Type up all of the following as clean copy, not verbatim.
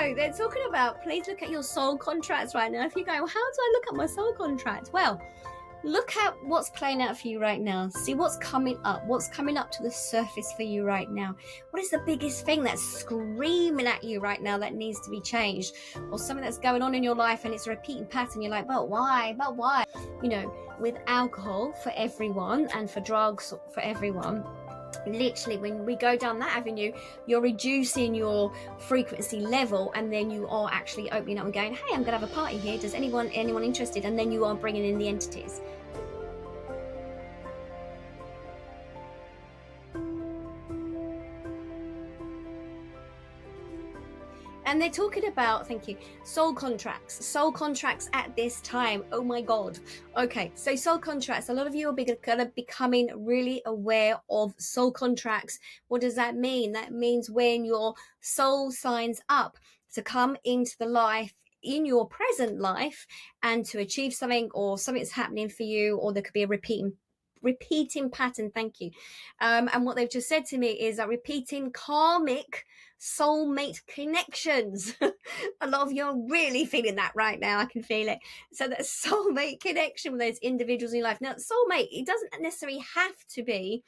So they're talking about, please look at your soul contracts right now. If you go, well, how do I look at my soul contract? Well, look at what's playing out for you right now. See what's coming up to the surface for you right now. What is the biggest thing that's screaming at you right now that needs to be changed? Or something that's going on in your life and it's a repeating pattern. You're like, but why? You know, with alcohol for everyone and for drugs for everyone, literally when we go down that avenue, you're reducing your frequency level, and then you are actually opening up and going, hey, I'm gonna have a party here, does anyone interested? And then you are bringing in the entities. And they're talking about, thank you, soul contracts at this time. Oh my God. Okay, so soul contracts, a lot of you are kind of becoming really aware of soul contracts. What does that mean? That means when your soul signs up to come into the life in your present life and to achieve something, or something's happening for you, or there could be a repeating pattern. Thank you. And what they've just said to me is that repeating karmic soulmate connections. A lot of you are really feeling that right now. I can feel it. So that soulmate connection with those individuals in your life. Now, soulmate, it doesn't necessarily have to be,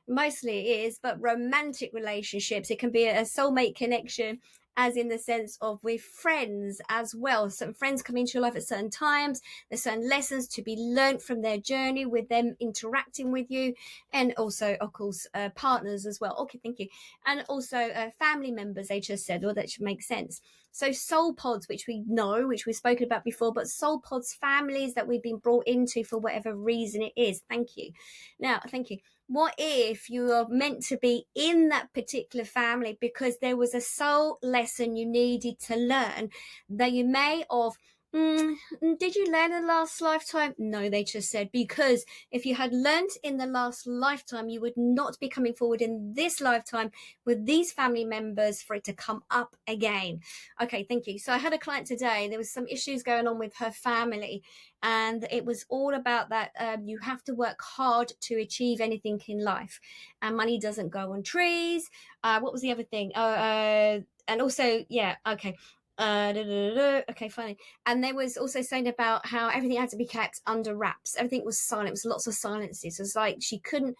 mostly it is, but romantic relationships. It can be a soulmate connection as in the sense of with friends as well. Some friends come into your life at certain times. There's certain lessons to be learned from their journey with them interacting with you. And also, of course, partners as well. Okay, thank you. And also family members, they just said, well, that should make sense. So soul pods, which we know, which we've spoken about before, but soul pods, families that we've been brought into for whatever reason it is. Thank you. Now, thank you. What if you are meant to be in that particular family because there was a soul lesson you needed to learn that you may have, did you learn in the last lifetime? No, they just said, because if you had learned in the last lifetime, you would not be coming forward in this lifetime with these family members for it to come up again. Okay, thank you. So I had a client today. There was some issues going on with her family, and it was all about that you have to work hard to achieve anything in life, and money doesn't grow on trees. What was the other thing? And also, yeah, okay. Okay, fine. And there was also saying about how everything had to be kept under wraps. Everything was silent. It was lots of silences. It was like she couldn't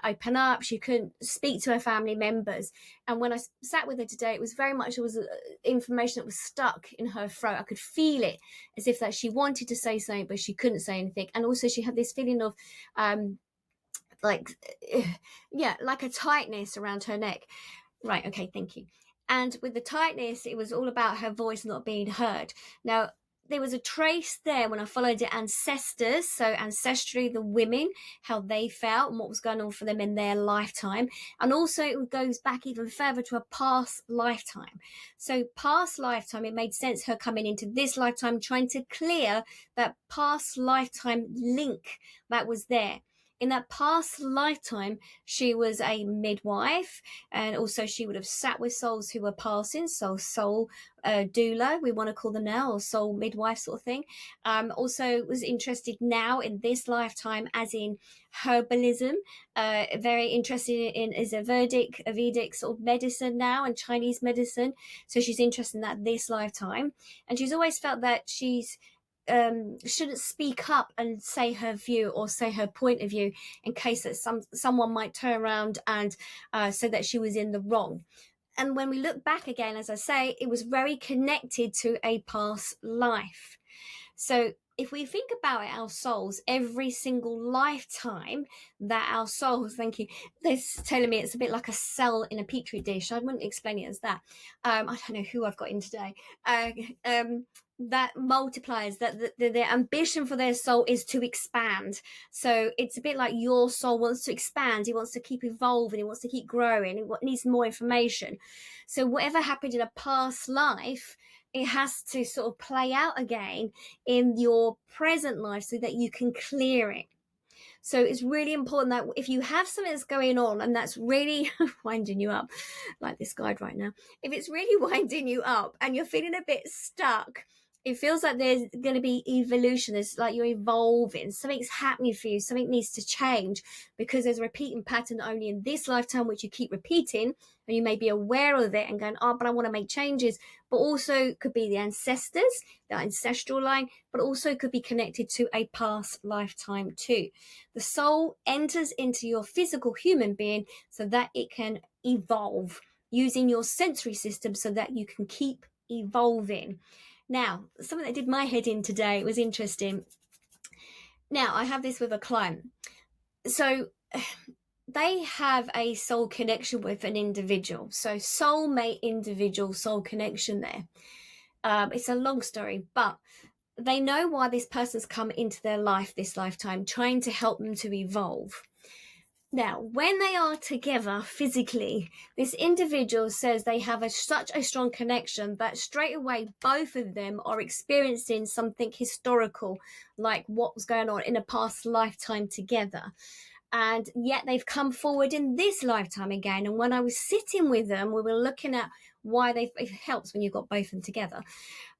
open up. She couldn't speak to her family members. And when I sat with her today, it was very much, it was information that was stuck in her throat. I could feel it as if that she wanted to say something, but she couldn't say anything. And also she had this feeling of like a tightness around her neck. Right. Okay. Thank you. And with the tightness, it was all about her voice not being heard. Now, there was a trace there when I followed the ancestors. So ancestrally, the women, how they felt and what was going on for them in their lifetime. And also it goes back even further to a past lifetime. So past lifetime, it made sense her coming into this lifetime, trying to clear that past lifetime link that was there. In that past lifetime, she was a midwife, and also she would have sat with souls who were passing, so soul doula, we want to call them now, or soul midwife sort of thing. Also was interested now in this lifetime as in herbalism, very interested in is a Vedic sort of medicine now, and Chinese medicine. So she's interested in that this lifetime. And she's always felt that she's shouldn't speak up and say her view or say her point of view in case that someone might turn around and say that she was in the wrong. And when we look back again, as I say, it was very connected to a past life. So if we think about it, our souls, every single lifetime that our souls, thank you, they're telling me it's a bit like a cell in a petri dish. I wouldn't explain it as that. I don't know who I've got in today. That multiplies, that the ambition for their soul is to expand. So it's a bit like your soul wants to expand. It wants to keep evolving. It wants to keep growing. It needs more information. So whatever happened in a past life, it has to sort of play out again in your present life so that you can clear it. So it's really important that if you have something that's going on and that's really winding you up, like this guide right now, if it's really winding you up and you're feeling a bit stuck, it feels like there's going to be evolution. It's like you're evolving. Something's happening for you. Something needs to change because there's a repeating pattern only in this lifetime, which you keep repeating, and you may be aware of it and going, oh, but I want to make changes. but also could be the ancestors, the ancestral line, but also could be connected to a past lifetime too. The soul enters into your physical human being so that it can evolve using your sensory system so that you can keep evolving. Now, something that did my head in today was interesting. Now, I have this with a client. So they have a soul connection with an individual. So soulmate, individual, soul connection there. It's a long story, but they know why this person's come into their life this lifetime, trying to help them to evolve. Now, when they are together physically, this individual says they have such a strong connection that straight away both of them are experiencing something historical, like what was going on in a past lifetime together. And yet they've come forward in this lifetime again. And when I was sitting with them, we were looking at why it helps when you've got both of them together,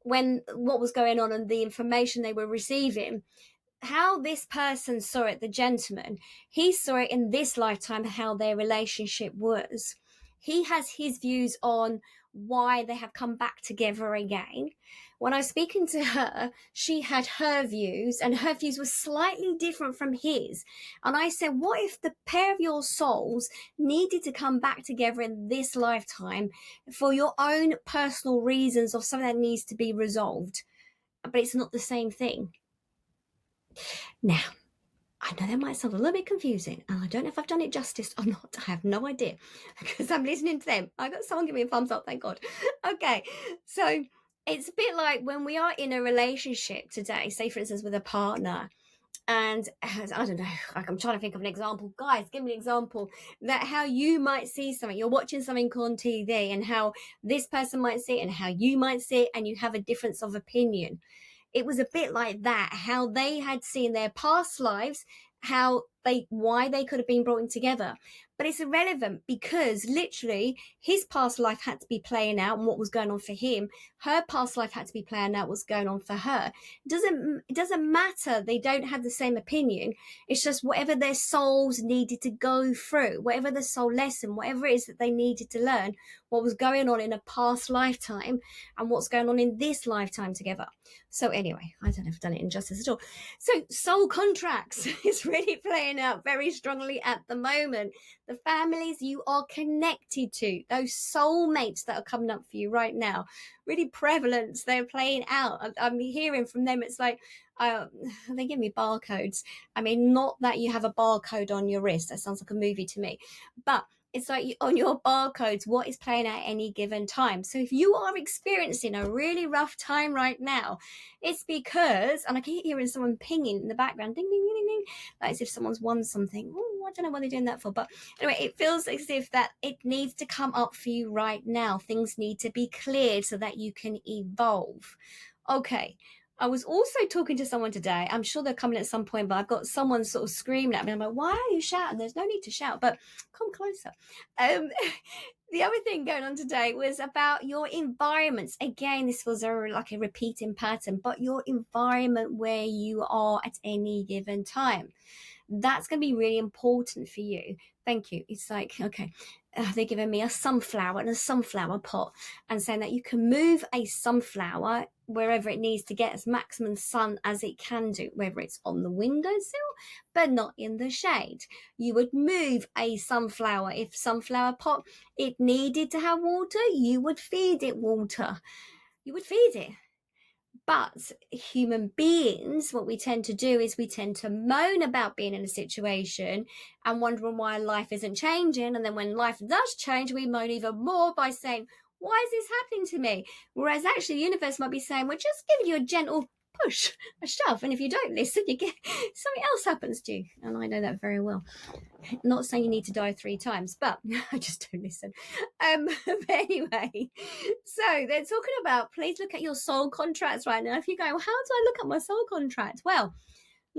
what was going on and the information they were receiving, how this person saw it, the gentleman, he saw it in this lifetime, how their relationship was. He has his views on why they have come back together again. When I was speaking to her, she had her views, and her views were slightly different from his. And I said, what if the pair of your souls needed to come back together in this lifetime for your own personal reasons of something that needs to be resolved, but it's not the same thing? Now, I know that might sound a little bit confusing, and I don't know if I've done it justice or not. I have no idea, because I'm listening to them. I got someone give me a thumbs up, thank God. Okay, so it's a bit like when we are in a relationship today, say for instance with a partner, and I don't know, like I'm trying to think of an example. Guys, give me an example that how you might see something. You're watching something on TV, and how this person might see it and how you might see it, and you have a difference of opinion. It was a bit like that, how they had seen their past lives, why they could have been brought in together. But it's irrelevant, because literally his past life had to be playing out and what was going on for him. Her past life had to be playing out what's going on for her. It doesn't matter. They don't have the same opinion. It's just whatever their souls needed to go through, whatever the soul lesson, whatever it is that they needed to learn, what was going on in a past lifetime and what's going on in this lifetime together. So anyway, I don't know if I've done it injustice at all. So soul contracts is really playing out very strongly at the moment. The families you are connected to, those soulmates that are coming up for you right now, really prevalent. They're playing out. I'm hearing from them. It's like, they give me barcodes. I mean, not that you have a barcode on your wrist. That sounds like a movie to me. But it's like on your barcodes, what is playing at any given time. So if you are experiencing a really rough time right now, it's because, and I keep hearing someone pinging in the background, ding, ding, ding, ding, ding, like as if someone's won something. Oh, I don't know what they're doing that for. But anyway, it feels as if that it needs to come up for you right now. Things need to be cleared so that you can evolve. Okay. I was also talking to someone today. I'm sure they're coming at some point, but I've got someone sort of screaming at me. I'm like, why are you shouting? There's no need to shout, but come closer. The other thing going on today was about your environments. Again, this was like a repeating pattern, but your environment where you are at any given time. That's going to be really important for you. Thank you. It's like, okay, they're giving me a sunflower and a sunflower pot and saying that you can move a sunflower wherever it needs to get as maximum sun as it can do, whether it's on the windowsill, but not in the shade. You would move a sunflower. If sunflower pot, it needed to have water, you would feed it water. You would feed it. But human beings, what we tend to do is we tend to moan about being in a situation and wondering why life isn't changing. And then when life does change, we moan even more by saying, why is this happening to me? Whereas actually the universe might be saying, we're just giving you a gentle push, a shove. And if you don't listen, you get something else happens to you. And I know that very well. Not saying you need to die 3 times, but I just don't listen. But anyway, so they're talking about, please look at your soul contracts right now. If you go, well, how do I look at my soul contract? Well,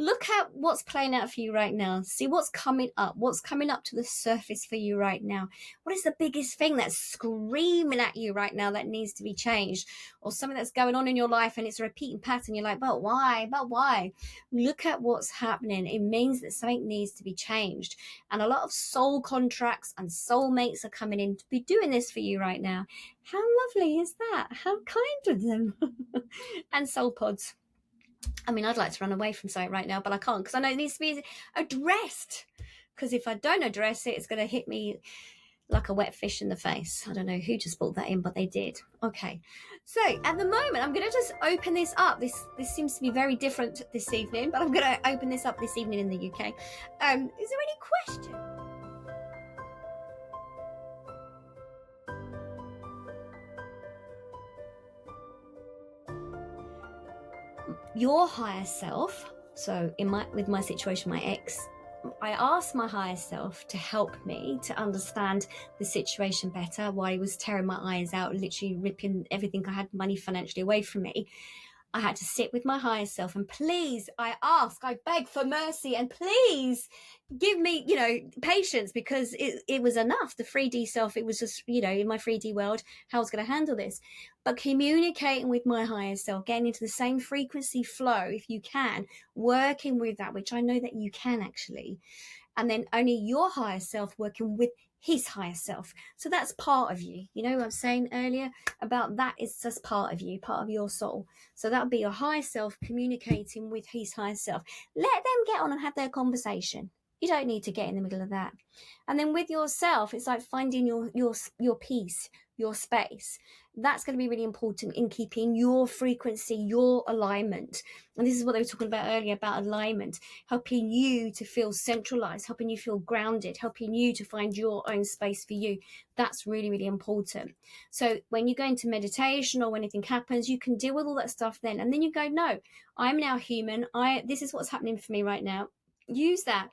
look at what's playing out for you right now. See what's coming up to the surface for you right now. What is the biggest thing that's screaming at you right now that needs to be changed? Or something that's going on in your life and it's a repeating pattern. You're like, but why? Look at what's happening. It means that something needs to be changed. And a lot of soul contracts and soulmates are coming in to be doing this for you right now. How lovely is that? How kind of them. And soul pods. I mean, I'd like to run away from something right now, but I can't because I know it needs to be addressed. Because if I don't address it, it's going to hit me like a wet fish in the face. I don't know who just brought that in, but they did. Okay. So at the moment, I'm going to just open this up. This seems to be very different this evening, but I'm going to open this up this evening in the UK. Is there any question? Your higher self. So with my situation, my ex, I asked my higher self to help me to understand the situation better, why he was tearing my eyes out, literally ripping everything I had money financially away from me. I had to sit with my higher self and please, I beg for mercy and please give me, patience because it was enough. The 3D self, it was just, in my 3D world, how I was going to handle this. But communicating with my higher self, getting into the same frequency flow, if you can, working with that, which I know that you can actually, and then only your higher self working with his higher self. So that's part of you. You know what I was saying earlier about that is just part of you, part of your soul. So that would be your higher self communicating with his higher self. Let them get on and have their conversation. You don't need to get in the middle of that. And then with yourself, it's like finding your peace, your space. That's going to be really important in keeping your frequency, your alignment. And this is what they were talking about earlier about alignment, helping you to feel centralized, helping you feel grounded, helping you to find your own space for you. That's really, really important. So when you go into meditation or when anything happens, you can deal with all that stuff then. And then you go, no, I'm now human. This is what's happening for me right now. Use that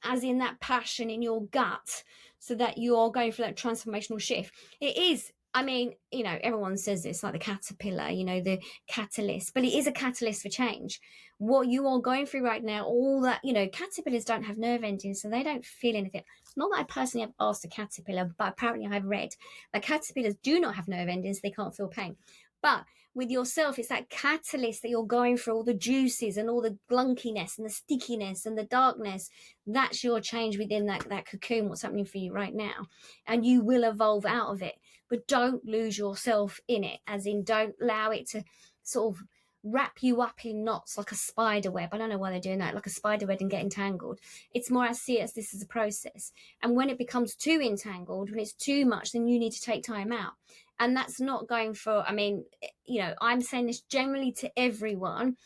as in that passion in your gut so that you're going through that transformational shift. It is, I mean, everyone says this, like the caterpillar, the catalyst, but it is a catalyst for change. What you are going through right now, all that, caterpillars don't have nerve endings, so they don't feel anything. Not that I personally have asked a caterpillar, but apparently I've read that caterpillars do not have nerve endings, they can't feel pain. But with yourself, it's that catalyst that you're going through, all the juices and all the glunkiness and the stickiness and the darkness. That's your change within that cocoon, what's happening for you right now. And you will evolve out of it. But don't lose yourself in it, as in don't allow it to sort of wrap you up in knots like a spider web. I don't know why they're doing that, like a spider web and get entangled. It's more I see it as this is a process. And when it becomes too entangled, when it's too much, then you need to take time out. And that's not going for, I'm saying this generally to everyone,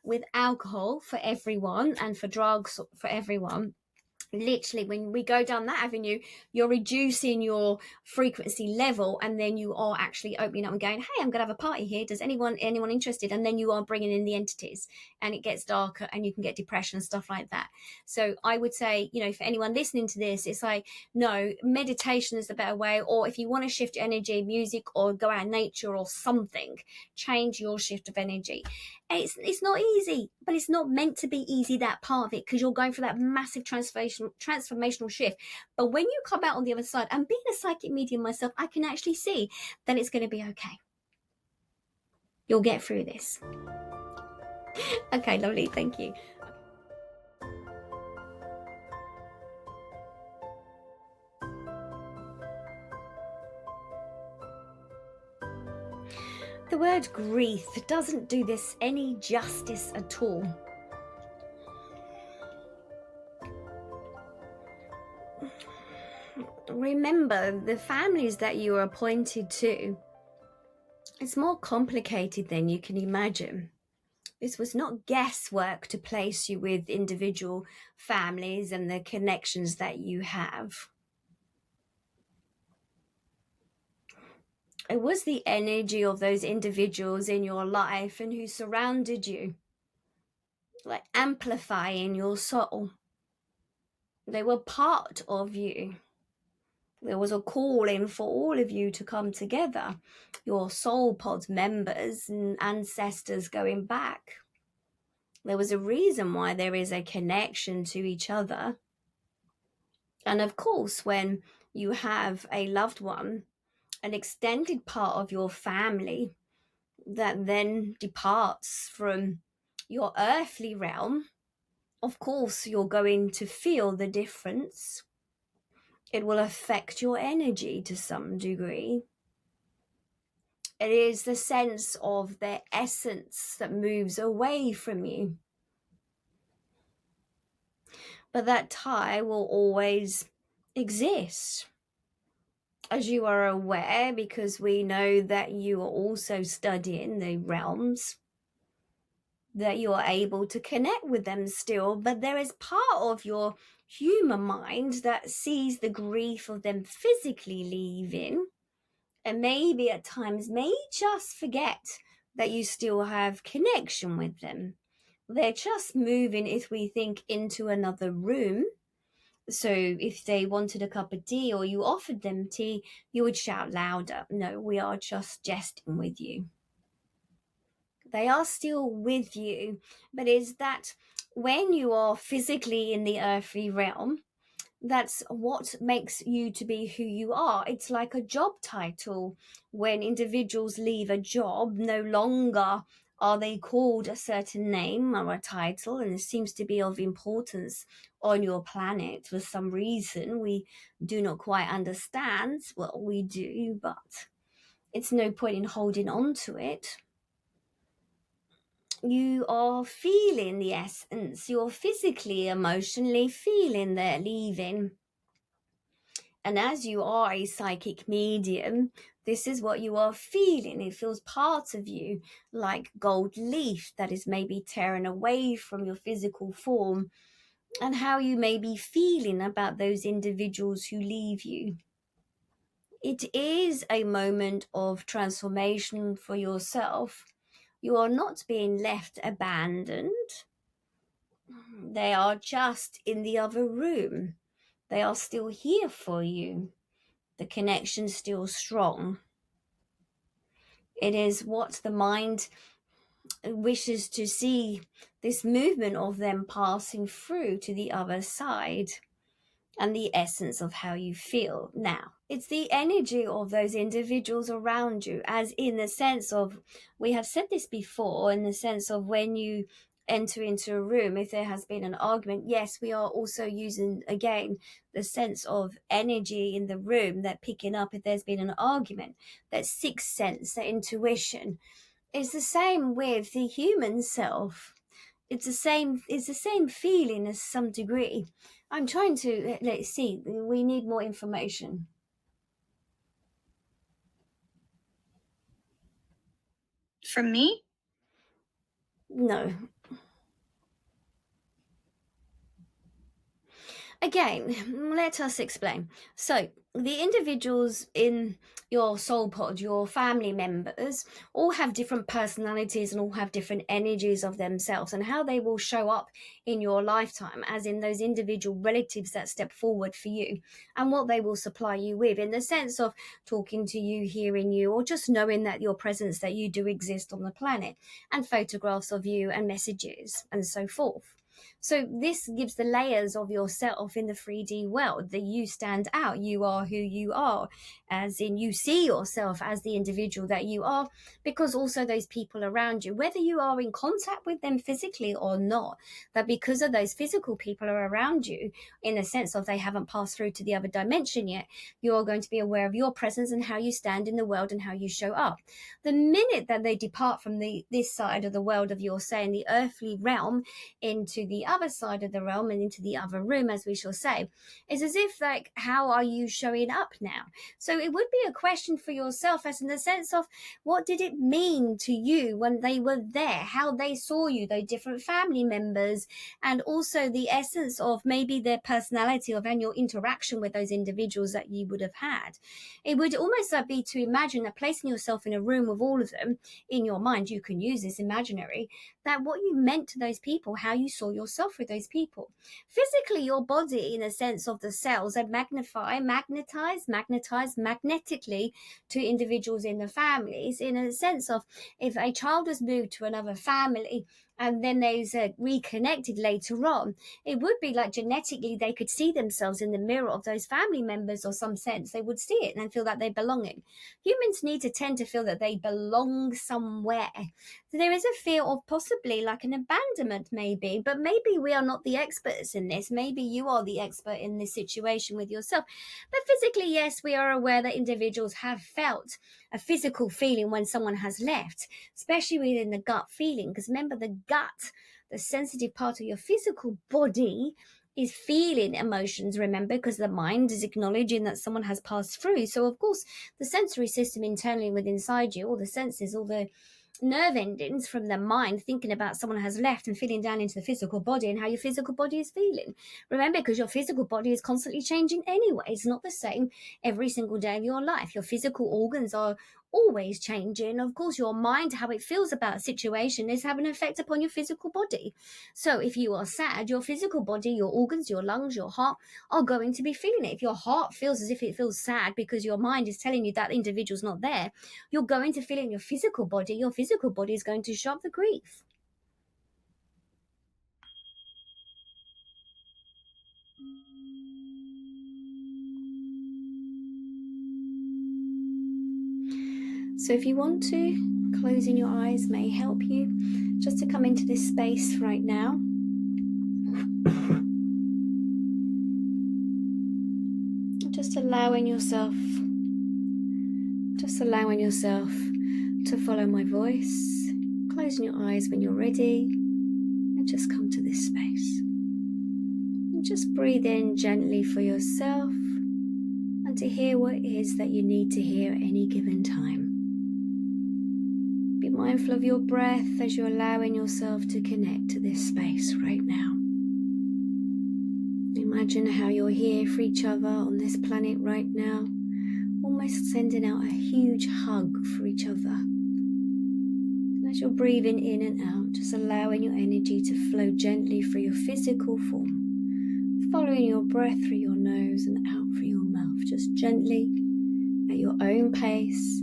with alcohol for everyone and for drugs for everyone. Literally, when we go down that avenue, you're reducing your frequency level, and then you are actually opening up and going, hey, I'm gonna have a party here, does anyone interested? And then you are bringing in the entities, and it gets darker and you can get depression and stuff like that. So I would say, for anyone listening to this, it's like, no, meditation is the better way. Or if you want to shift your energy, music, or go out in nature or something, change your shift of energy. It's not easy, but it's not meant to be easy, that part of it, because you're going for that massive transformational shift. But when you come out on the other side, and being a psychic medium myself, I can actually see that it's going to be okay. You'll get through this. Okay, lovely, thank you. The word grief doesn't do this any justice at all. Remember, the families that you are appointed to, it's more complicated than you can imagine. This was not guesswork to place you with individual families and the connections that you have. It was the energy of those individuals in your life and who surrounded you, like amplifying your soul. They were part of you. There was a calling for all of you to come together, your soul pod members and ancestors going back. There was a reason why there is a connection to each other. And of course, when you have a loved one, an extended part of your family that then departs from your earthly realm, of course, you're going to feel the difference. It will affect your energy to some degree. It is the sense of their essence that moves away from you. But that tie will always exist. As you are aware, because we know that you are also studying the realms, that you are able to connect with them still, but there is part of your human mind that sees the grief of them physically leaving, and maybe at times may just forget that you still have connection with them. They're just moving, if we think, into another room. So if they wanted a cup of tea or you offered them tea, you would shout louder. No, we are just jesting with you. They are still with you, but is that when you are physically in the earthly realm, that's what makes you to be who you are. It's like a job title. When individuals leave a job, no longer are they called a certain name or a title, and it seems to be of importance on your planet for some reason. We do not quite understand. Well, we do, but it's no point in holding on to it. You are feeling the essence. You're physically, emotionally feeling their leaving. And as you are a psychic medium, this is what you are feeling. It feels part of you, like gold leaf that is maybe tearing away from your physical form, and how you may be feeling about those individuals who leave you. It is a moment of transformation for yourself. You are not being left abandoned. They are just in the other room. They are still here for you. The connection's still strong. It is what the mind wishes to see, this movement of them passing through to the other side, and the essence of how you feel now. It's the energy of those individuals around you, as in the sense of, we have said this before, in the sense of when you enter into a room, if there has been an argument, yes, we are also using, again, the sense of energy in the room, that picking up if there's been an argument, that sixth sense, that intuition. It's the same with the human self. It's the same feeling as some degree. I'm trying to, let's see, we need more information. From me? No. Again, let us explain. So, the individuals in your soul pod, your family members, all have different personalities and all have different energies of themselves, and how they will show up in your lifetime, as in those individual relatives that step forward for you, and what they will supply you with, in the sense of talking to you, hearing you, or just knowing that your presence, that you do exist on the planet, and photographs of you and messages and so forth. So this gives the layers of yourself in the 3D world, that you stand out. You are who you are, as in you see yourself as the individual that you are, because also those people around you, whether you are in contact with them physically or not, that because of those physical people are around you, in the sense of they haven't passed through to the other dimension yet, you're going to be aware of your presence and how you stand in the world and how you show up. The minute that they depart from this side of the world of your, say, in the earthly realm, into the other side of the realm and into the other room, as we shall say, is as if, like, how are you showing up now? So it would be a question for yourself, as in the sense of, what did it mean to you when they were there, how they saw you, those different family members, and also the essence of maybe their personality of, and your interaction with those individuals that you would have had. It would almost be to imagine that placing yourself in a room with all of them in your mind, you can use this imaginary, that what you meant to those people, how you saw yourself with those people. Physically, your body, in a sense of the cells, they magnetize magnetically to individuals in the families, in a sense of, if a child was moved to another family and then there's reconnected later on, it would be like genetically they could see themselves in the mirror of those family members, or some sense they would see it and feel that they belonging. Humans need to tend to feel that they belong somewhere. So there is a fear of possibly like an abandonment, maybe, but maybe we are not the experts in this. Maybe you are the expert in this situation with yourself. But physically, yes, we are aware that individuals have felt a physical feeling when someone has left, especially within the gut feeling. Because remember, the gut, the sensitive part of your physical body, is feeling emotions, remember, because the mind is acknowledging that someone has passed through. So, of course, the sensory system internally within inside you, all the senses, all the nerve endings from the mind thinking about someone has left and feeling down into the physical body and how your physical body is feeling. Remember, because your physical body is constantly changing anyway. It's not the same every single day of your life. Your physical organs are always changing. Of course, your mind, how it feels about a situation, is having an effect upon your physical body. So if you are sad, your physical body, your organs, your lungs, your heart are going to be feeling it. If your heart feels as if it feels sad because your mind is telling you that individual's not there, you're going to feel it in your physical body. Your physical body is going to show up the grief. So if you want to, closing your eyes may help you just to come into this space right now. Just allowing yourself to follow my voice. Closing your eyes when you're ready and just come to this space. And just breathe in gently for yourself and to hear what it is that you need to hear at any given time. Be mindful of your breath as you're allowing yourself to connect to this space right now. Imagine how you're here for each other on this planet right now, almost sending out a huge hug for each other. And as you're breathing in and out, just allowing your energy to flow gently through your physical form, following your breath through your nose and out through your mouth, just gently at your own pace.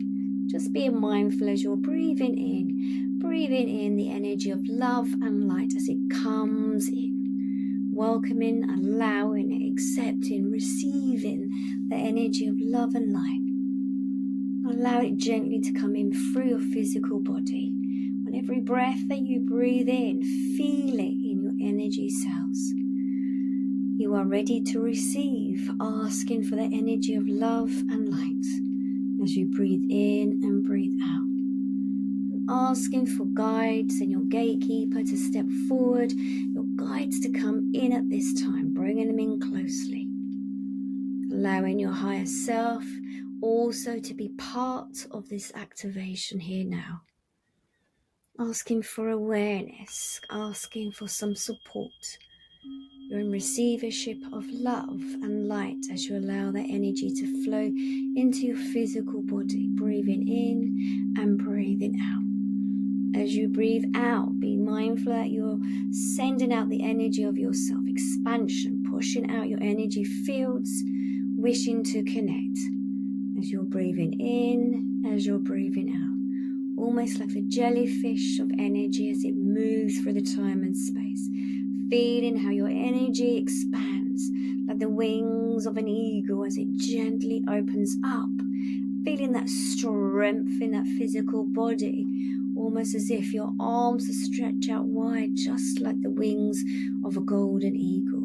Just being mindful as you're breathing in the energy of love and light as it comes in, welcoming, allowing, accepting, receiving the energy of love and light. Allow it gently to come in through your physical body. On every breath that you breathe in, feel it in your energy cells. You are ready to receive, asking for the energy of love and light as you breathe in and breathe out. And asking for guides and your gatekeeper to step forward, your guides to come in at this time, bringing them in closely. Allowing your higher self also to be part of this activation here now. Asking for awareness, asking for some support. You're in receivership of love and light as you allow that energy to flow into your physical body, breathing in and breathing out. As you breathe out, be mindful that you're sending out the energy of yourself, expansion, pushing out your energy fields, wishing to connect. As you're breathing in, as you're breathing out, almost like the jellyfish of energy as it moves through the time and space. Feeling how your energy expands like the wings of an eagle as it gently opens up. Feeling that strength in that physical body, almost as if your arms are stretched out wide, just like the wings of a golden eagle.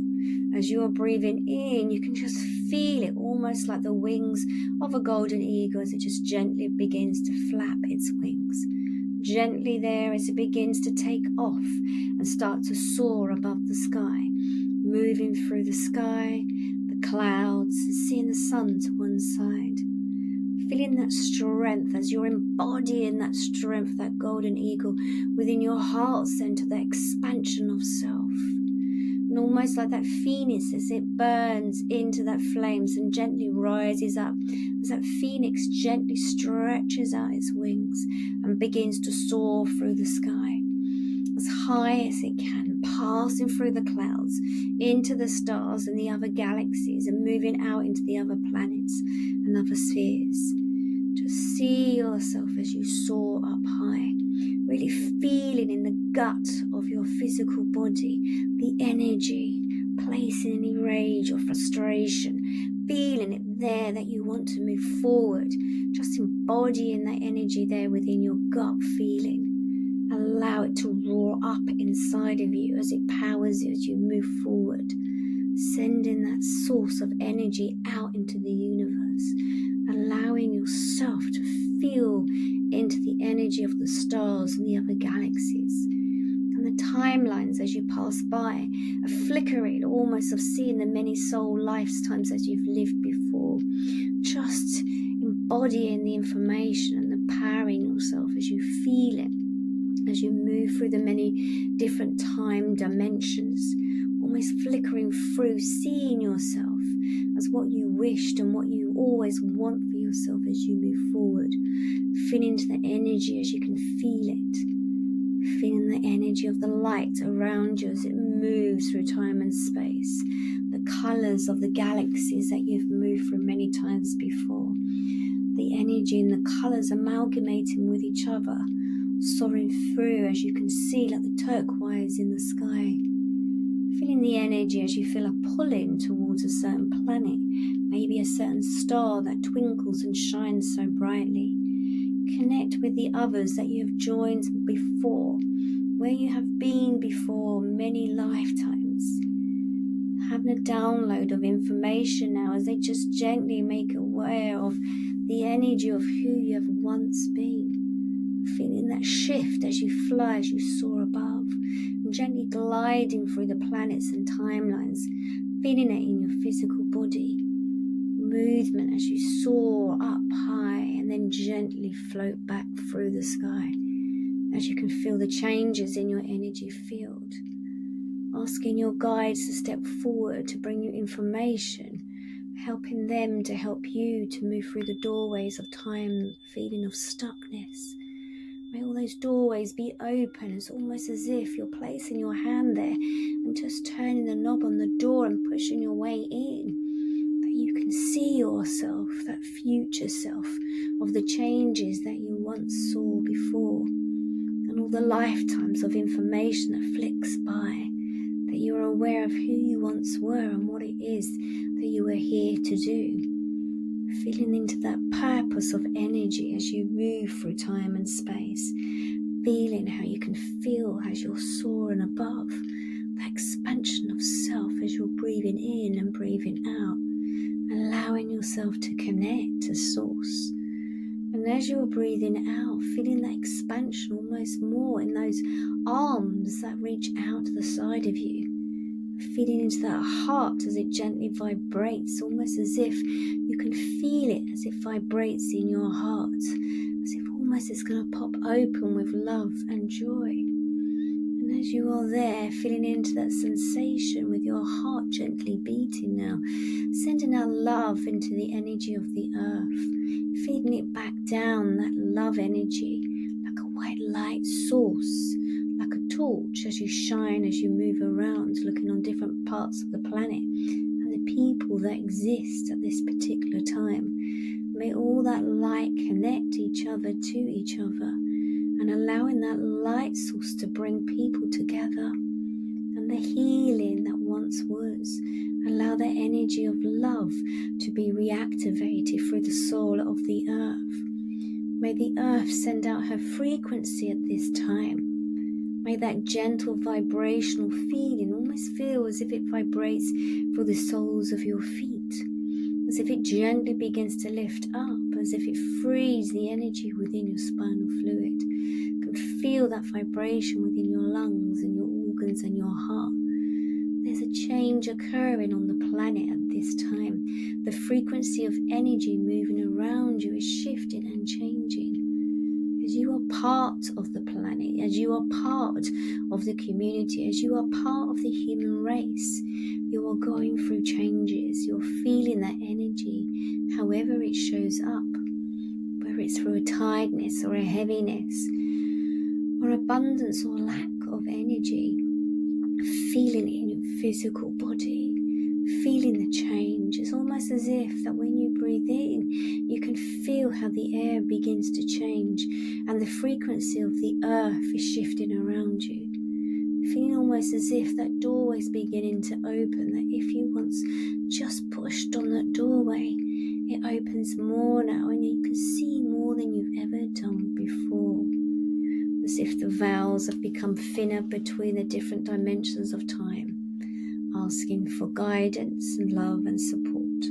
As you are breathing in, you can just feel it almost like the wings of a golden eagle as it just gently begins to flap its wings. Gently there as it begins to take off and start to soar above the sky, moving through the sky, the clouds, seeing the sun to one side. Feeling that strength as you're embodying that strength, that golden eagle within your heart center, that expansion of self. And almost like that phoenix as it burns into that flames and gently rises up, as that phoenix gently stretches out its wings and begins to soar through the sky as high as it can, passing through the clouds into the stars and the other galaxies and moving out into the other planets and other spheres. Just see yourself as you soar up high, really feeling in the gut of your physical body, the energy, placing any rage or frustration, feeling it there that you want to move forward, just embodying that energy there within your gut feeling. Allow it to roar up inside of you as it powers you as you move forward, sending that source of energy out into the universe, allowing yourself to feel into the energy of the stars and the other galaxies and the timelines as you pass by, a flickering almost of seeing the many soul lifetimes as you've lived before, just embodying the information and empowering yourself as you feel it, as you move through the many different time dimensions, almost flickering through, seeing yourself as what you wished and what you always want for yourself as you move forward, feeling into the energy as you can feel it, feeling the energy of the light around you as it moves through time and space, the colours of the galaxies that you've moved through many times before, the energy and the colours amalgamating with each other, soaring through as you can see like the turquoise in the sky, feeling the energy as you feel a pulling towards a certain planet, maybe a certain star that twinkles and shines so brightly. Connect with the others that you have joined before, where you have been before many lifetimes. Having a download of information now as they just gently make aware of the energy of who you have once been. Feeling that shift as you fly, as you soar above, and gently gliding through the planets and timelines, feeling it in your physical body. Movement as you soar up high and then gently float back through the sky, as you can feel the changes in your energy field. Asking your guides to step forward to bring you information, helping them to help you to move through the doorways of time, feeling of stuckness. May all those doorways be open, it's almost as if you're placing your hand there and just turning the knob on the door and pushing your way in. That you can see yourself, that future self of the changes that you once saw before, and all the lifetimes of information that flicks by, that you are aware of who you once were and what it is that you were here to do. Feeling into that purpose of energy as you move through time and space, feeling how you can feel as you're soaring above, that expansion of self as you're breathing in and breathing out, allowing yourself to connect to source. And as you're breathing out, feeling that expansion almost more in those arms that reach out to the side of you, feeling into that heart as it gently vibrates, almost as if you can feel it as it vibrates in your heart, as if almost it's going to pop open with love and joy. And as you are there, feeling into that sensation with your heart gently beating now, sending out love into the energy of the earth, feeding it back down, that love energy, like a white light source, like a torch as you shine, as you move around, looking on different parts of the planet and the people that exist at this particular time. May all that light connect each other to each other, and allowing that light source to bring people together, and the healing that once was. Allow the energy of love to be reactivated through the soul of the earth. May the earth send out her frequency at this time. May that gentle vibrational feeling almost feel as if it vibrates through the soles of your feet, as if it gently begins to lift up, as if it frees the energy within your spinal fluid. You can feel that vibration within your lungs and your organs and your heart. There's a change occurring on the planet at this time. The frequency of energy moving around you is shifting and changing. As you are part of the planet, as you are part of the community, as you are part of the human race, you are going through changes. You're feeling that energy, however it shows up, whether it's through a tiredness or a heaviness, or abundance or lack of energy. Feeling it in your physical body, feeling the change. It's almost as if that when you breathe in, you can feel how the air begins to change and the frequency of the earth is shifting around you. Feeling almost as if that doorway is beginning to open, that if you once just pushed on that doorway, it opens more now and you can see more than you've ever done before. As if the veils have become thinner between the different dimensions of time, asking for guidance and love and support.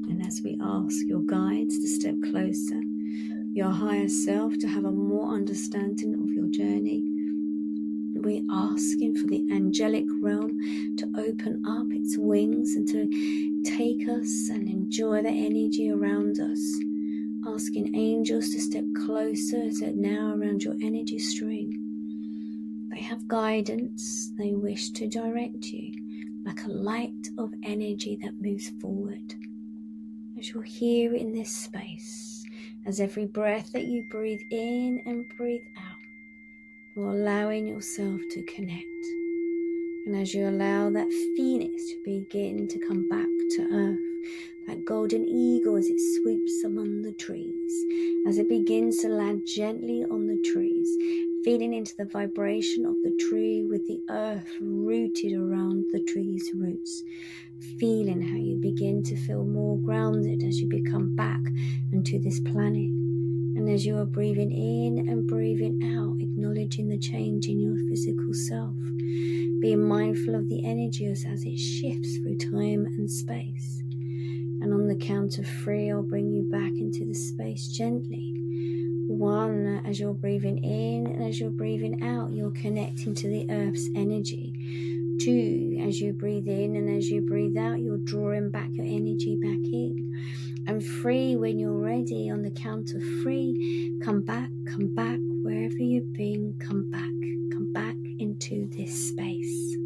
And as we ask your guides to step closer, your higher self to have a more understanding of your journey, we're asking for the angelic realm to open up its wings and to take us and enjoy the energy around us. Asking angels to step closer to now around your energy stream. They have guidance. They wish to direct you like a light of energy that moves forward. As you're here in this space, as every breath that you breathe in and breathe out, you're allowing yourself to connect. And as you allow that phoenix to begin to come back to earth, that golden eagle as it swoops among the trees, as it begins to land gently on the trees, feeling into the vibration of the tree with the earth rooted around the tree's roots, feeling how you begin to feel more grounded as you become back into this planet. And as you are breathing in and breathing out, acknowledging the change in your physical self, being mindful of the energy as it shifts through time and space. And on the count of 3, I'll bring you back into the space gently. 1, as you're breathing in and as you're breathing out, you're connecting to the earth's energy. 2, as you breathe in and as you breathe out, you're drawing back your energy back in. And 3, when you're ready, on the count of 3, come back, wherever you've been, come back into this space.